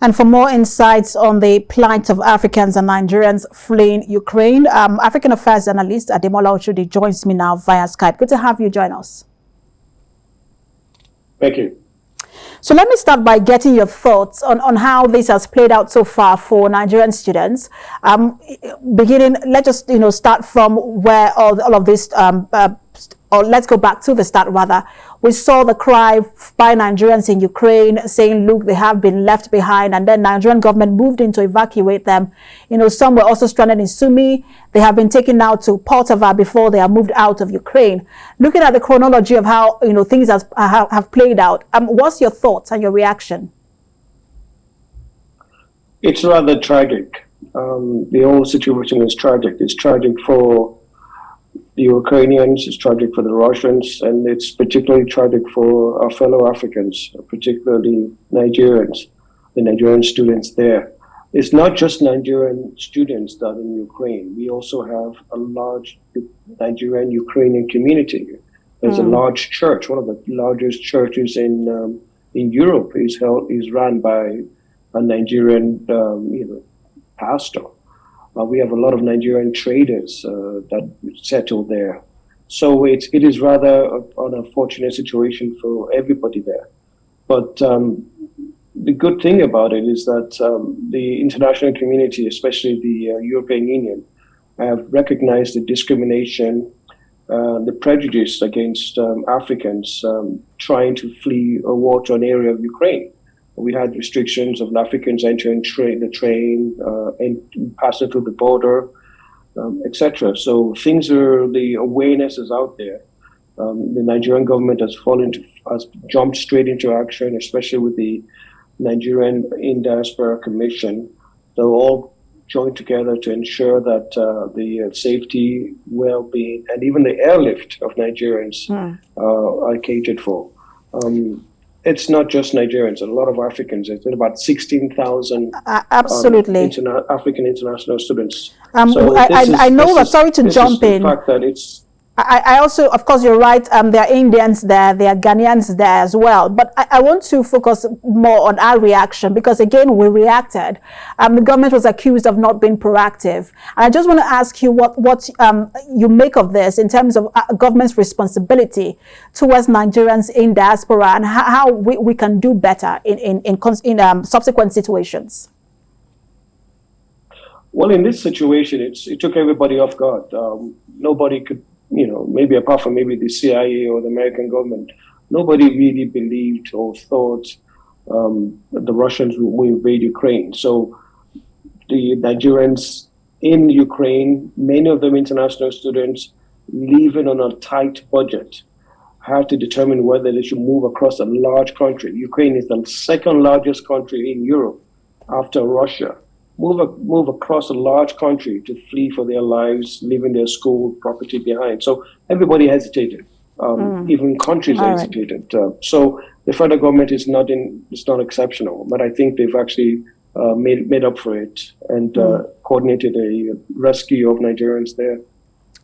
And for more insights on the plight of Africans and Nigerians fleeing Ukraine, African Affairs analyst Ademola Oshodi joins me now via Skype. Good to have you join us. Thank you. So let me start by getting your thoughts on how this has played out so far for Nigerian students. Let's just start from where all of this, or let's go back to the start rather. We saw the cry by Nigerians in Ukraine saying, look, they have been left behind, and then Nigerian government moved in to evacuate them. Some were also stranded in Sumi. They have been taken now to Poltava before they are moved out of Ukraine. Looking at the chronology of how things have played out, what's your thoughts and your reaction? It's rather tragic. The whole situation is tragic. It's tragic for the Ukrainians, it's tragic for the Russians, and it's particularly tragic for our fellow Africans, particularly Nigerians, the Nigerian students there. It's not just Nigerian students that are in Ukraine. We also have a large Nigerian Ukrainian community. There's a large church, one of the largest churches in Europe is run by a Nigerian pastor. We have a lot of Nigerian traders that settle there. So it is rather an unfortunate situation for everybody there. But the good thing about it is that the international community, especially the European Union, have recognized the discrimination, the prejudice against Africans trying to flee a war-torn area of Ukraine. We had restrictions of Africans entering the train and passing through the border, etc. So the awareness is out there. The Nigerian government has jumped straight into action, especially with the Nigerian in-diaspora commission. They're all joined together to ensure that the safety, well-being, and even the airlift of Nigerians are catered for. It's not just Nigerians, a lot of Africans. It's about 16,000 absolutely African international students. I know that, sorry to jump in. The fact that it's I also, of course, you're right, there are Indians there, there are Ghanaians there as well. But I want to focus more on our reaction because, again, we reacted. The government was accused of not being proactive. And I just want to ask you what you make of this in terms of government's responsibility towards Nigerians in diaspora and how we can do better in subsequent situations. Well, in this situation, it took everybody off guard. Nobody could, maybe apart from maybe the CIA or the American government, nobody really believed or thought that the Russians would invade Ukraine. So the Nigerians in Ukraine, many of them international students, living on a tight budget, had to determine whether they should move across a large country. Ukraine is the second largest country in Europe after Russia. Move across a large country to flee for their lives, leaving their school property behind. So everybody hesitated. Even countries hesitated. So the federal government is not exceptional, but I think they've actually made up for it and coordinated a rescue of Nigerians there.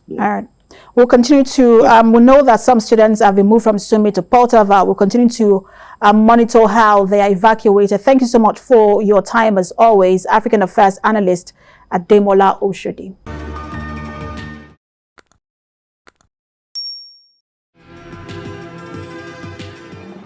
Yeah. All right. We'll continue to, we know that some students have been moved from Sumi to Poltava. We'll continue to monitor how they are evacuated. Thank you so much for your time as always. African Affairs Analyst Ademola Oshodi.